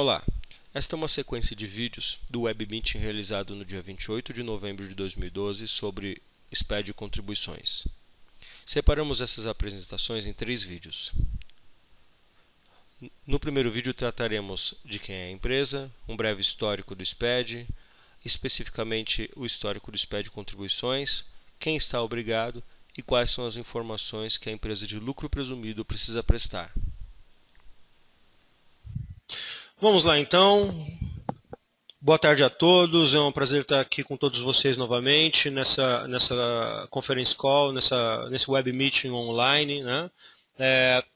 Olá, esta é uma sequência de vídeos do Web Meeting realizado no dia 28 de novembro de 2012 sobre SPED e contribuições. Separamos essas apresentações em 3 vídeos. No primeiro vídeo trataremos de quem é a empresa, um breve histórico do SPED, especificamente o histórico do SPED e contribuições, quem está obrigado e quais são as informações que a empresa de lucro presumido precisa prestar. Vamos lá então. Boa tarde a todos. É um prazer estar aqui com todos vocês novamente nessa conference call, nesse web meeting online, né?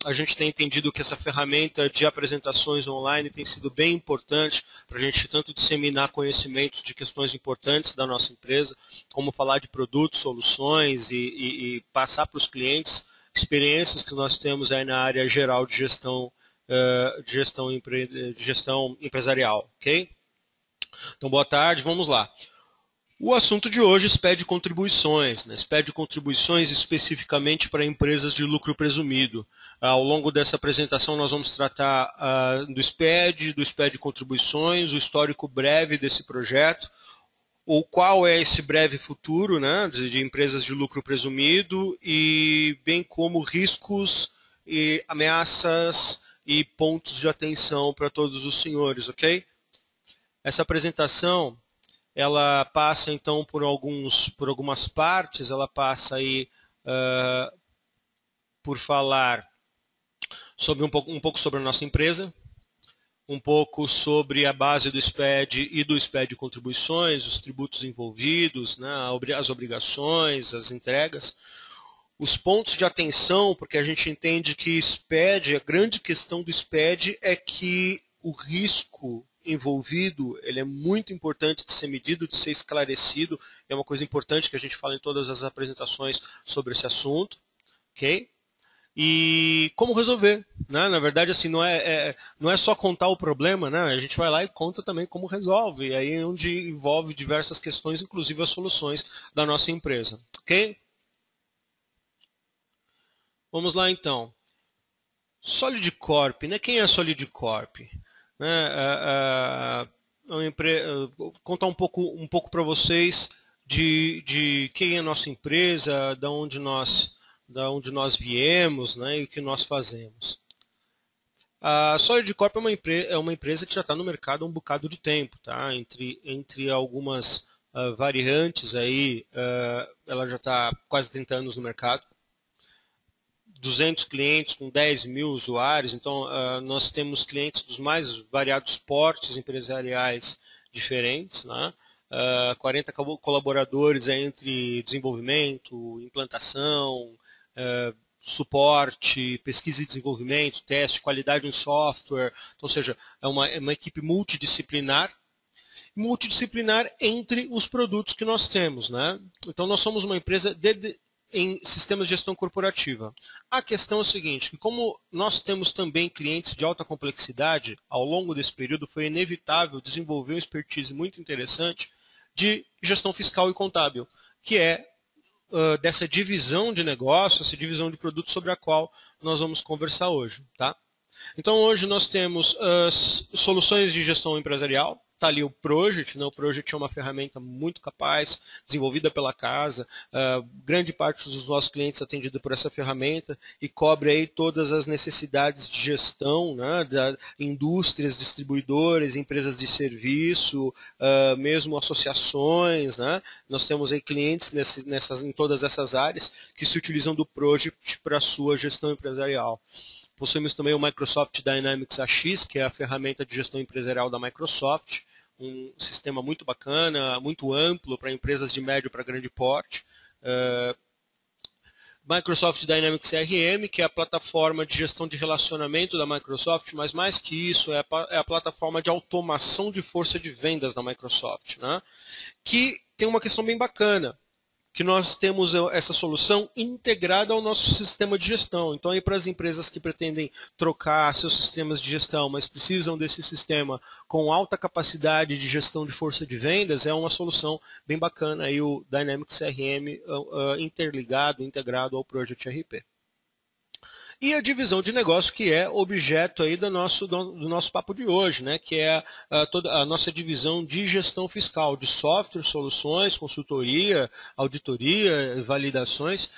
A gente tem entendido que essa ferramenta de apresentações online tem sido bem importante para a gente tanto disseminar conhecimentos de questões importantes da nossa empresa, como falar de produtos, soluções e passar para os clientes experiências que nós temos aí na área geral de gestão empresarial, ok? Então, boa tarde, vamos lá. O assunto de hoje, SPED contribuições, né? SPED contribuições especificamente para empresas de lucro presumido. Ao longo dessa apresentação nós vamos tratar do SPED contribuições, o histórico breve desse projeto, ou qual é esse breve futuro, né, de empresas de lucro presumido, e bem como riscos e ameaças e pontos de atenção para todos os senhores, ok? Essa apresentação, ela passa então por algumas partes. Ela passa aí por falar sobre um pouco sobre a nossa empresa, um pouco sobre a base do SPED e do SPED contribuições, os tributos envolvidos, né, as obrigações, as entregas, os pontos de atenção, porque a gente entende que SPED, a grande questão do SPED é que o risco envolvido, ele é muito importante de ser medido, de ser esclarecido, é uma coisa importante que a gente fala em todas as apresentações sobre esse assunto, ok? E como resolver, né? Na verdade, assim, não é só contar o problema, né? A gente vai lá e conta também como resolve, e aí é onde envolve diversas questões, inclusive as soluções da nossa empresa, ok? Vamos lá então. Solid Corp, né? Quem é a Solid Corp? Né? Contar um pouco para vocês de quem é a nossa empresa, da onde nós viemos, né? E o que nós fazemos. A Solid Corp é uma empresa que já está no mercado há um bocado de tempo, tá? Entre algumas variantes aí, ela já está quase 30 anos no mercado. 200 clientes com 10 mil usuários, então nós temos clientes dos mais variados portes empresariais diferentes, né? 40 colaboradores entre desenvolvimento, implantação, suporte, pesquisa e desenvolvimento, teste, qualidade em software, então, ou seja, é uma equipe multidisciplinar entre os produtos que nós temos, né? Então nós somos uma empresa em sistemas de gestão corporativa. A questão é o seguinte, que como nós temos também clientes de alta complexidade, ao longo desse período foi inevitável desenvolver uma expertise muito interessante de gestão fiscal e contábil, que é dessa divisão de negócio, essa divisão de produtos sobre a qual nós vamos conversar hoje, tá? Então hoje nós temos as soluções de gestão empresarial. Está ali o Project, né? O Project é uma ferramenta muito capaz, desenvolvida pela casa. Grande parte dos nossos clientes é atendida por essa ferramenta e cobre aí todas as necessidades de gestão, né? Da indústrias, distribuidores, empresas de serviço, mesmo associações, né? Nós temos aí clientes em todas essas áreas que se utilizam do Project para a sua gestão empresarial. Possuímos também o Microsoft Dynamics AX, que é a ferramenta de gestão empresarial da Microsoft, um sistema muito bacana, muito amplo para empresas de médio para grande porte. Microsoft Dynamics CRM, que é a plataforma de gestão de relacionamento da Microsoft, mas mais que isso, é a plataforma de automação de força de vendas da Microsoft, né? Que tem uma questão bem bacana, que nós temos essa solução integrada ao nosso sistema de gestão. Então, aí para as empresas que pretendem trocar seus sistemas de gestão, mas precisam desse sistema com alta capacidade de gestão de força de vendas, é uma solução bem bacana, aí o Dynamics CRM integrado ao Project RP. E a divisão de negócio, que é objeto aí do nosso papo de hoje, né? Que é toda a nossa divisão de gestão fiscal, de software, soluções, consultoria, auditoria, validações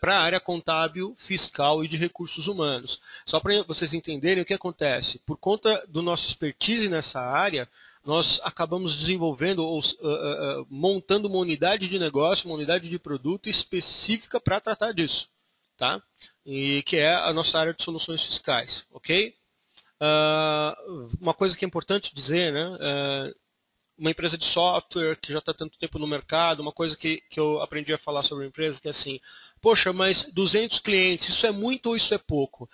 para a área contábil, fiscal e de recursos humanos. Só para vocês entenderem o que acontece. Por conta do nosso expertise nessa área, nós acabamos desenvolvendo ou montando uma unidade de negócio, uma unidade de produto específica para tratar disso. Tá? E que é a nossa área de soluções fiscais, ok? Uma coisa que é importante dizer, né? Uma empresa de software que já está tanto tempo no mercado, uma coisa que eu aprendi a falar sobre a empresa, que é assim, poxa, mas 200 clientes, isso é muito ou isso é pouco?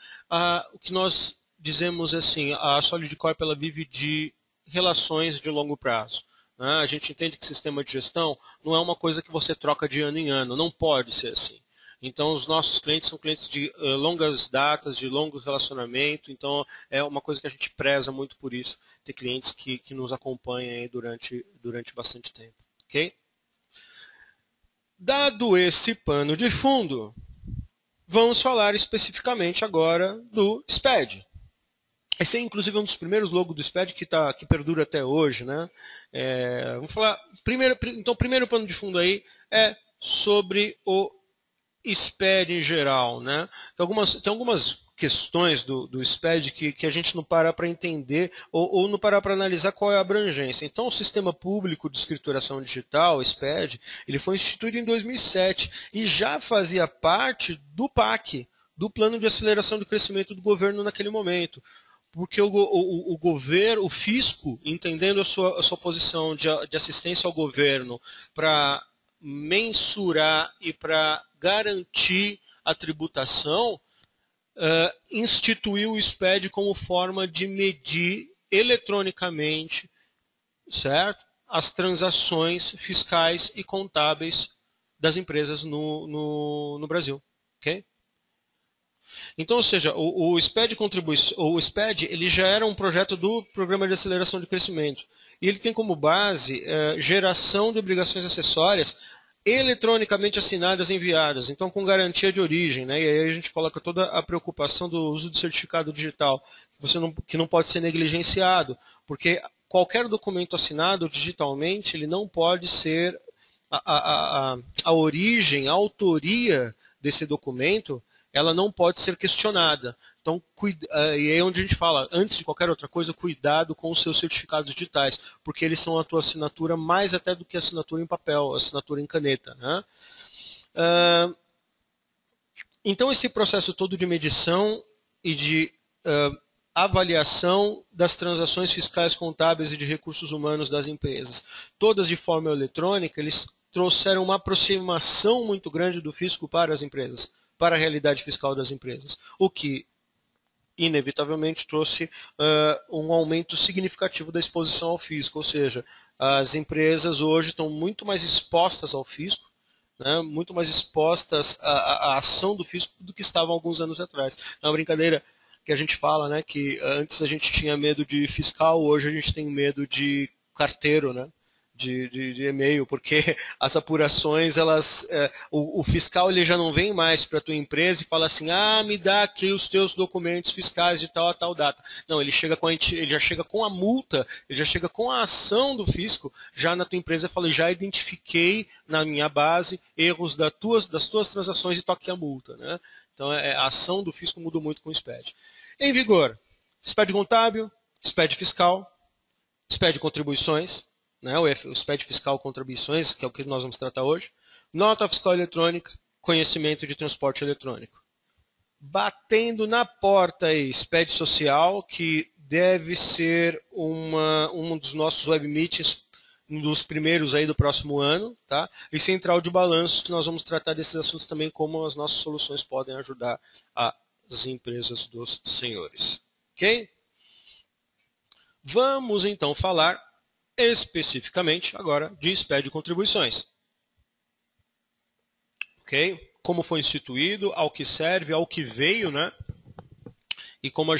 O que nós dizemos é assim, a Solid Corp ela vive de relações de longo prazo. Né? A gente entende que sistema de gestão não é uma coisa que você troca de ano em ano, não pode ser assim. Então, os nossos clientes são clientes de longas datas, de longo relacionamento. Então, é uma coisa que a gente preza muito por isso, ter clientes que nos acompanham aí durante bastante tempo. Ok? Dado esse pano de fundo, vamos falar especificamente agora do SPED. Esse é, inclusive, um dos primeiros logos do SPED que perdura até hoje. Né? Vamos falar. Então, o primeiro pano de fundo aí é sobre o SPED em geral, né? Tem algumas questões do SPED que a gente não para entender ou não para analisar qual é a abrangência. Então, o Sistema Público de Escrituração Digital, o SPED, ele foi instituído em 2007 e já fazia parte do PAC, do Plano de Aceleração do Crescimento do Governo naquele momento. Porque o governo, o fisco, entendendo a sua posição de assistência ao governo para mensurar e para garantir a tributação, instituiu o SPED como forma de medir eletronicamente, certo, as transações fiscais e contábeis das empresas no Brasil. Okay? Então, ou seja, o SPED ele já era um projeto do Programa de Aceleração de Crescimento. E ele tem como base geração de obrigações acessórias eletronicamente assinadas e enviadas, então com garantia de origem. Né? E aí a gente coloca toda a preocupação do uso do certificado digital, que não pode ser negligenciado, porque qualquer documento assinado digitalmente, ele não pode ser a origem, a autoria desse documento, ela não pode ser questionada. Então, e é onde a gente fala, antes de qualquer outra coisa, cuidado com os seus certificados digitais, porque eles são a tua assinatura mais até do que a assinatura em papel, a assinatura em caneta. Né? Então, esse processo todo de medição e de avaliação das transações fiscais, contábeis e de recursos humanos das empresas, todas de forma eletrônica, eles trouxeram uma aproximação muito grande do fisco para as empresas, para a realidade fiscal das empresas, o que inevitavelmente trouxe um aumento significativo da exposição ao fisco, ou seja, as empresas hoje estão muito mais expostas ao fisco, né, muito mais expostas à ação do fisco do que estavam alguns anos atrás. É uma brincadeira que a gente fala, né, que antes a gente tinha medo de fiscal, hoje a gente tem medo de carteiro, né? De e-mail, porque as apurações, o fiscal ele já não vem mais para a tua empresa e fala assim, me dá aqui os teus documentos fiscais de tal a tal data. Não, ele já chega com a multa, ele já chega com a ação do fisco, já na tua empresa fala, já identifiquei na minha base erros das tuas transações e toque a multa. Né? Então a ação do fisco muda muito com o SPED. Em vigor, SPED contábil, SPED fiscal, SPED contribuições, né, o SPED fiscal contribuições, que é o que nós vamos tratar hoje, nota fiscal eletrônica, conhecimento de transporte eletrônico. Batendo na porta aí, SPED social, que deve ser um dos nossos web meetings, um dos primeiros aí do próximo ano, tá? E central de balanço, que nós vamos tratar desses assuntos também, como as nossas soluções podem ajudar as empresas dos senhores. Ok? Vamos então falar especificamente agora de SPED contribuições. Ok? Como foi instituído, ao que serve, ao que veio, né? E como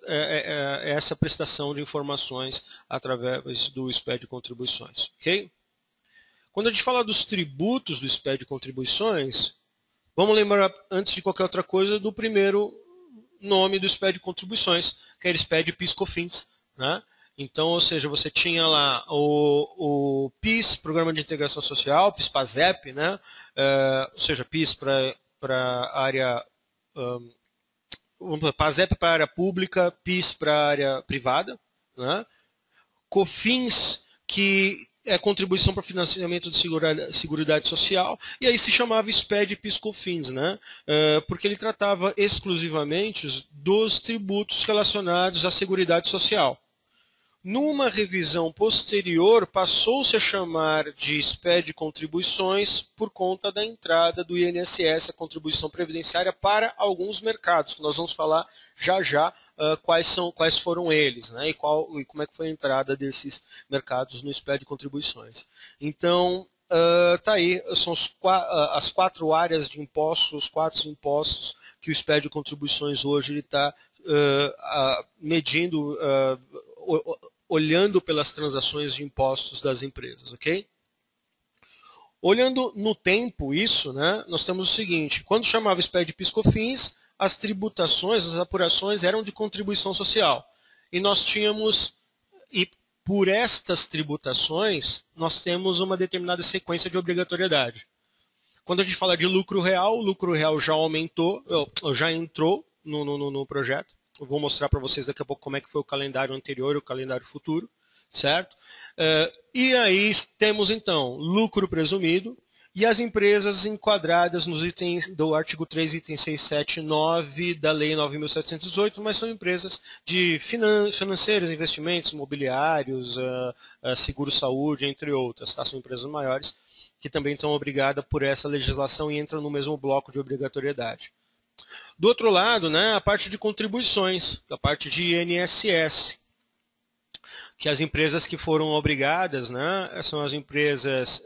é essa prestação de informações através do SPED contribuições. Ok? Quando a gente fala dos tributos do SPED contribuições, Vamos lembrar, antes de qualquer outra coisa, do primeiro nome do SPED de contribuições, que era SPED PIS/COFINS, né? Então, ou seja, você tinha lá o PIS, Programa de Integração Social, PIS/PASEP, né? Ou seja, PIS para a área, PASEP para a área pública, PIS para a área privada, né? COFINS, que é contribuição para financiamento de seguridade social, e aí se chamava SPED PIS/COFINS, né? Porque ele tratava exclusivamente dos tributos relacionados à seguridade social. Numa revisão posterior, passou-se a chamar de SPED contribuições por conta da entrada do INSS, a contribuição previdenciária, para alguns mercados, que nós vamos falar já já quais foram eles, né, e como é que foi a entrada desses mercados no SPED contribuições. Então, tá aí, são as 4 áreas de impostos, os 4 impostos que o SPED contribuições hoje está medindo, olhando pelas transações de impostos das empresas, ok? Olhando no tempo isso, né, nós temos o seguinte, quando chamava SPED PIS/COFINS, as tributações, as apurações eram de contribuição social. E nós tínhamos, e por estas tributações, nós temos uma determinada sequência de obrigatoriedade. Quando a gente fala de lucro real, o lucro real já aumentou, já entrou no projeto. Eu vou mostrar para vocês daqui a pouco como é que foi o calendário anterior e o calendário futuro, certo? E aí temos então lucro presumido e as empresas enquadradas nos itens do artigo 3, item 6, 7 e 9 da Lei 9.718, mas são empresas de financeiras, investimentos imobiliários, seguro-saúde, entre outras, tá? São empresas maiores que também são obrigadas por essa legislação e entram no mesmo bloco de obrigatoriedade. Do outro lado, né, a parte de contribuições, a parte de INSS, que as empresas que foram obrigadas, né, são as empresas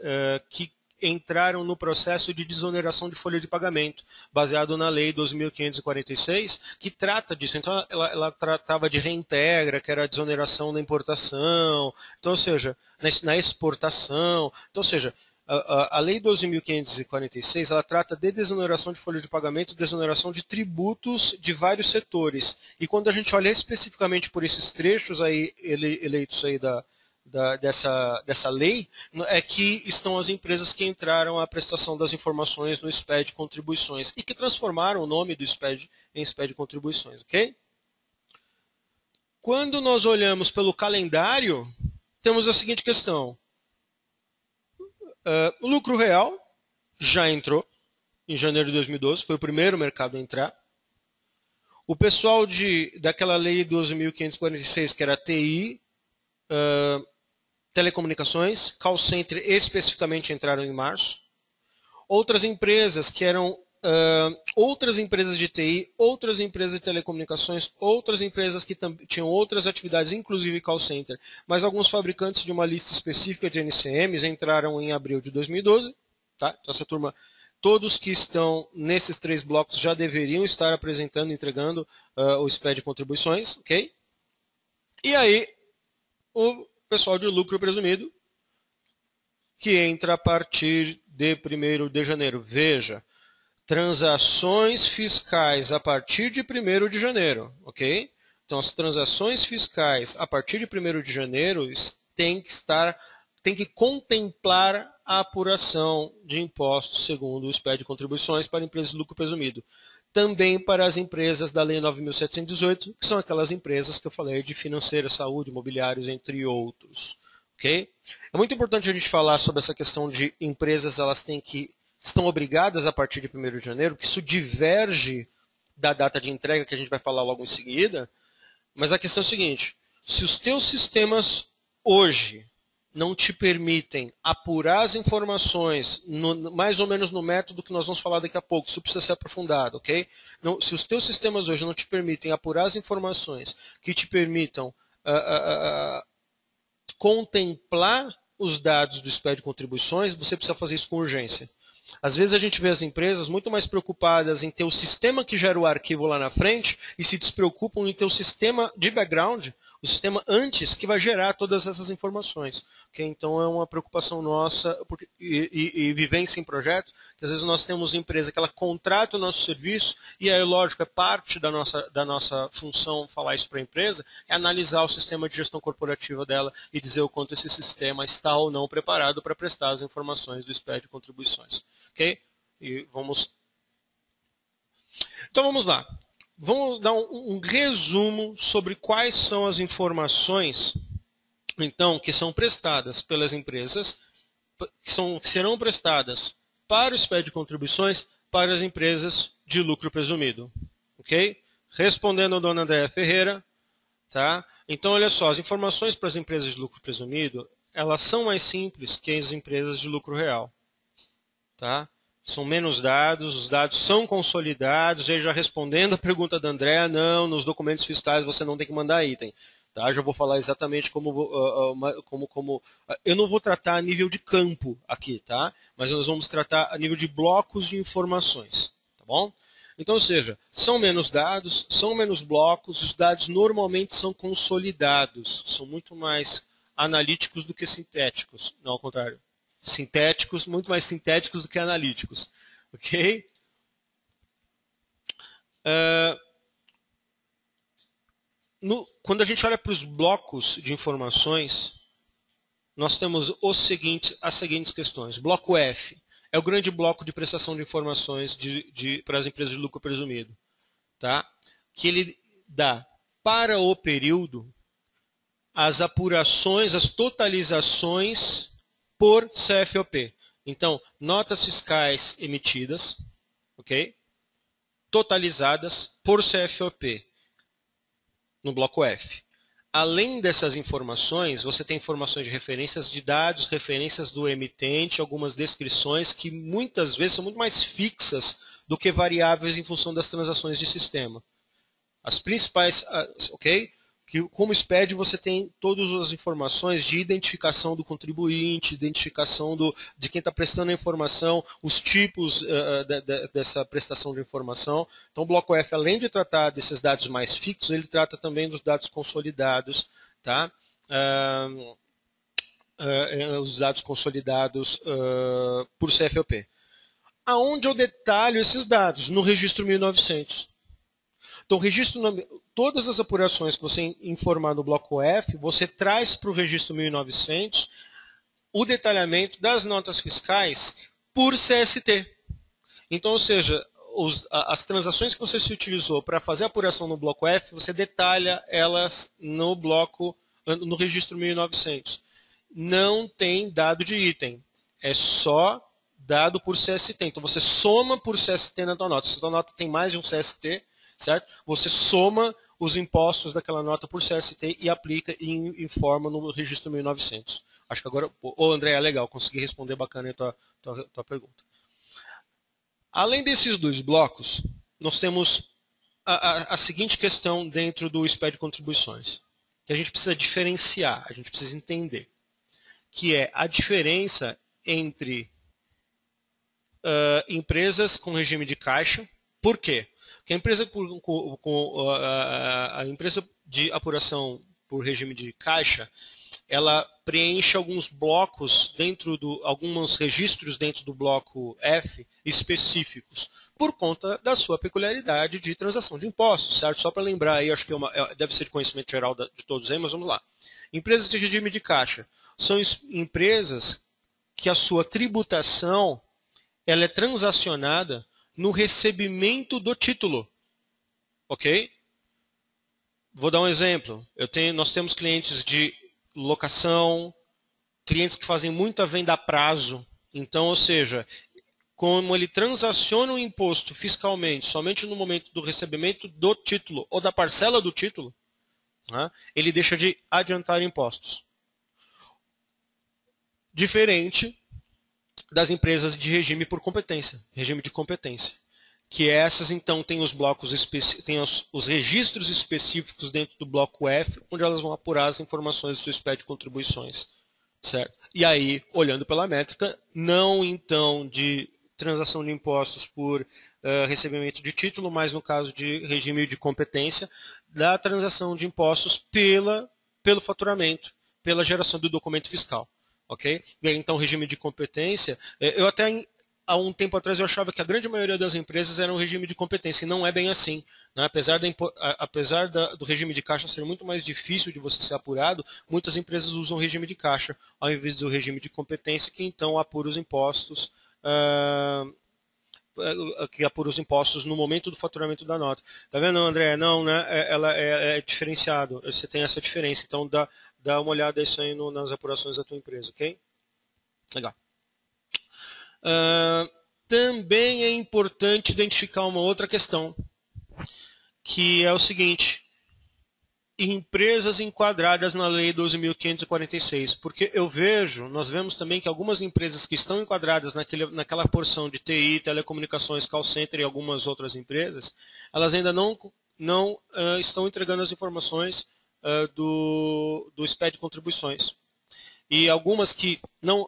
que entraram no processo de desoneração de folha de pagamento, baseado na Lei 12.546, que trata disso. Então, ela tratava de reintegra, que era a desoneração da importação, então, ou seja, na exportação. Então, ou seja, a Lei 12.546, ela trata de desoneração de folha de pagamento, desoneração de tributos de vários setores. E quando a gente olha especificamente por esses trechos aí, eleitos aí dessa lei, é que estão as empresas que entraram à prestação das informações no SPED Contribuições e que transformaram o nome do SPED em SPED Contribuições, ok? Quando nós olhamos pelo calendário, temos a seguinte questão. O lucro real já entrou em janeiro de 2012, foi o primeiro mercado a entrar. O pessoal daquela lei 12.546, que era TI, telecomunicações, call center especificamente entraram em março. Outras empresas que eram outras empresas de TI, outras empresas de telecomunicações, outras empresas que tinham outras atividades, inclusive call center, mas alguns fabricantes de uma lista específica de NCMs entraram em abril de 2012. Tá? Então, essa turma, todos que estão nesses 3 blocos já deveriam estar apresentando, entregando o SPED de contribuições. Ok? E aí, o pessoal de lucro presumido, que entra a partir de 1º de janeiro. Veja, transações fiscais a partir de 1º de janeiro, ok? Então, as transações fiscais a partir de 1º de janeiro tem que contemplar a apuração de impostos segundo o SPED de contribuições para empresas de lucro presumido. Também para as empresas da Lei 9.718, que são aquelas empresas que eu falei de financeira, saúde, imobiliários, entre outros, ok? É muito importante a gente falar sobre essa questão de empresas, elas estão obrigadas a partir de 1º de janeiro, que isso diverge da data de entrega, que a gente vai falar logo em seguida, mas a questão é a seguinte, se os teus sistemas hoje não te permitem apurar as informações, mais ou menos no método que nós vamos falar daqui a pouco, isso precisa ser aprofundado, ok? Se os teus sistemas hoje não te permitem apurar as informações que te permitam contemplar os dados do SPED de contribuições, você precisa fazer isso com urgência. Às vezes a gente vê as empresas muito mais preocupadas em ter o sistema que gera o arquivo lá na frente e se despreocupam em ter o sistema de background, o sistema antes que vai gerar todas essas informações. Okay? Então é uma preocupação nossa e vivência em projeto, que às vezes nós temos empresa que ela contrata o nosso serviço e aí, lógico, é parte da nossa função falar isso para a empresa, é analisar o sistema de gestão corporativa dela e dizer o quanto esse sistema está ou não preparado para prestar as informações do SPED de contribuições. Ok? Então vamos lá. Vamos dar um resumo sobre quais são as informações então, que são prestadas pelas empresas, que serão prestadas para o SPED de contribuições para as empresas de lucro presumido. Ok? Respondendo a dona Andréa Ferreira, tá? Então, olha só, as informações para as empresas de lucro presumido, elas são mais simples que as empresas de lucro real. Tá? São menos dados, os dados são consolidados, e já respondendo a pergunta da Andréa, não, nos documentos fiscais você não tem que mandar item. Tá? Já vou falar exatamente como eu não vou tratar a nível de campo aqui, tá? Mas nós vamos tratar a nível de blocos de informações. Tá bom? Então, ou seja, são menos dados, são menos blocos, os dados normalmente são consolidados, são muito mais analíticos do que sintéticos, não ao contrário. Sintéticos, muito mais sintéticos do que analíticos. Ok? Quando a gente olha para os blocos de informações, nós temos as seguintes questões. Bloco F é o grande bloco de prestação de informações para as empresas de lucro presumido. Tá? Que ele dá para o período as apurações, as totalizações por CFOP. Então, notas fiscais emitidas, ok? Totalizadas por CFOP, no bloco F. Além dessas informações, você tem informações de referências de dados, referências do emitente, algumas descrições que muitas vezes são muito mais fixas do que variáveis em função das transações de sistema. As principais, ok? Que como SPED você tem todas as informações de identificação do contribuinte, identificação de quem está prestando a informação, os tipos dessa prestação de informação. Então o bloco F, além de tratar desses dados mais fixos, ele trata também dos dados consolidados, tá? Os dados consolidados por CFOP. Aonde eu detalho esses dados? No registro 1900. Então, todas as apurações que você informar no bloco F, você traz para o registro 1900 o detalhamento das notas fiscais por CST. Então, ou seja, as transações que você se utilizou para fazer a apuração no bloco F, você detalha elas no registro 1900. Não tem dado de item, é só dado por CST. Então, você soma por CST na tua nota. Se a tua nota tem mais de um CST, certo? Você soma os impostos daquela nota por CST e aplica e informa no registro 1900. Acho que agora, André, é legal, consegui responder bacana a tua pergunta. Além desses dois blocos, nós temos a seguinte questão dentro do SPED de contribuições, que a gente precisa diferenciar, a gente precisa entender, que é a diferença entre empresas com regime de caixa. Por quê? Porque a empresa de apuração por regime de caixa, ela preenche alguns blocos alguns registros dentro do bloco F específicos, por conta da sua peculiaridade de transação de impostos, certo? Só para lembrar aí, acho que deve ser de conhecimento geral de todos aí, mas vamos lá. Empresas de regime de caixa são empresas que a sua tributação ela é transacionada no recebimento do título. Ok? Vou dar um exemplo. Nós temos clientes de locação, clientes que fazem muita venda a prazo. Então, ou seja, como ele transaciona o imposto fiscalmente somente no momento do recebimento do título ou da parcela do título, né, ele deixa de adiantar impostos. Diferente das empresas de regime por competência, regime de competência. Que essas, então, têm os blocos têm os registros específicos dentro do bloco F, onde elas vão apurar as informações do seu SPED de contribuições. Certo? E aí, olhando pela métrica, não então de transação de impostos por recebimento de título, mas no caso de regime de competência, da transação de impostos pelo faturamento, pela geração do documento fiscal. Ok? E aí, então, regime de competência, eu até há um tempo atrás eu achava que a grande maioria das empresas era um regime de competência, e não é bem assim. Né? Apesar do regime de caixa ser muito mais difícil de você ser apurado, muitas empresas usam o regime de caixa ao invés do regime de competência, que então apura os impostos, no momento do faturamento da nota. Tá vendo, André? Não, né? Ela é diferenciado. Você tem essa diferença. Então dá uma olhada isso aí nas apurações da tua empresa, ok? Legal. Também é importante identificar uma outra questão, que é o seguinte: empresas enquadradas na Lei 12.546, porque nós vemos também que algumas empresas que estão enquadradas naquela porção de TI, telecomunicações, call center e algumas outras empresas, elas ainda não estão entregando as informações do SPED de contribuições. E algumas que não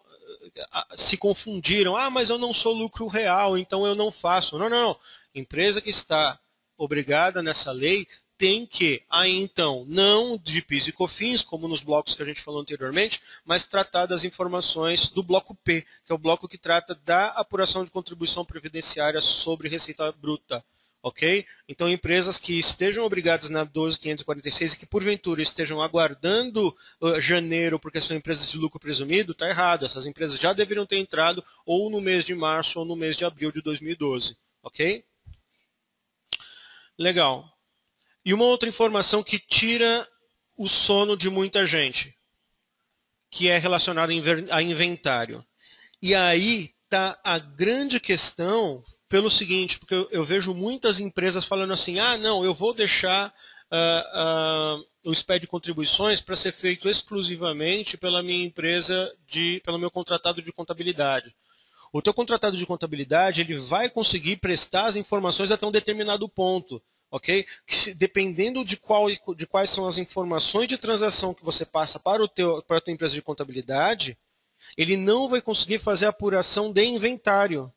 se confundiram, mas eu não sou lucro real, então eu não faço. Não. Empresa que está obrigada nessa lei tem que, então, não de PIS e COFINS, como nos blocos que a gente falou anteriormente, mas tratar das informações do bloco P, que é o bloco que trata da apuração de contribuição previdenciária sobre receita bruta. Ok? Então, empresas que estejam obrigadas na 12.546 e que, porventura, estejam aguardando janeiro porque são empresas de lucro presumido, está errado. Essas empresas já deveriam ter entrado ou no mês de março ou no mês de abril de 2012. Ok? Legal. E uma outra informação que tira o sono de muita gente, que é relacionada a inventário. E aí está a grande questão pelo seguinte, porque eu vejo muitas empresas falando assim, não, eu vou deixar o SPED de contribuições para ser feito exclusivamente pela minha empresa, pelo meu contratado de contabilidade. O teu contratado de contabilidade ele vai conseguir prestar as informações até um determinado ponto. Ok? Dependendo de quais são as informações de transação que você passa para a tua empresa de contabilidade, ele não vai conseguir fazer a apuração de inventário.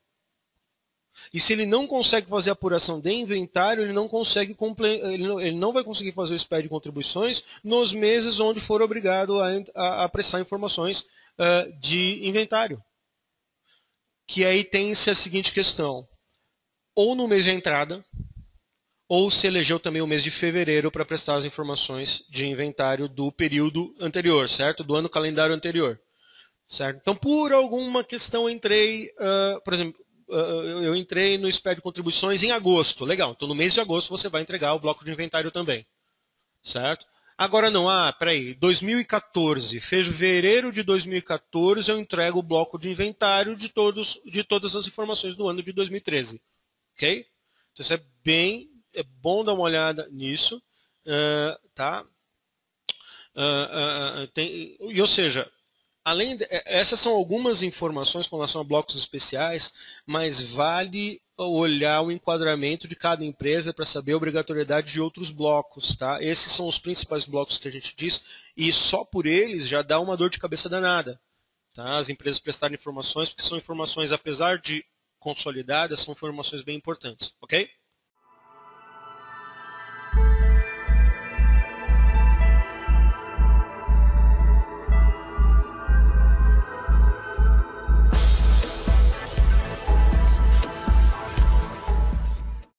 E se ele não consegue fazer a apuração de inventário, ele não vai conseguir fazer o SPED de contribuições nos meses onde for obrigado a prestar informações de inventário. Que aí tem-se a seguinte questão: ou no mês de entrada, ou se elegeu também o mês de fevereiro para prestar as informações de inventário do período anterior, certo? Do ano calendário anterior. Certo? Então, por alguma questão, por exemplo, eu entrei no SPED de contribuições em agosto. Legal, então no mês de agosto você vai entregar o bloco de inventário também. Certo? Agora não, peraí, 2014, fevereiro de 2014 eu entrego o bloco de inventário de todas as informações do ano de 2013. Ok? Então isso é bom dar uma olhada nisso. Tá? Ou seja, essas são algumas informações com relação a blocos especiais, mas vale olhar o enquadramento de cada empresa para saber a obrigatoriedade de outros blocos. Tá? Esses são os principais blocos que a gente diz, e só por eles já dá uma dor de cabeça danada. Tá? As empresas prestarem informações, porque são informações, apesar de consolidadas, são informações bem importantes. Ok?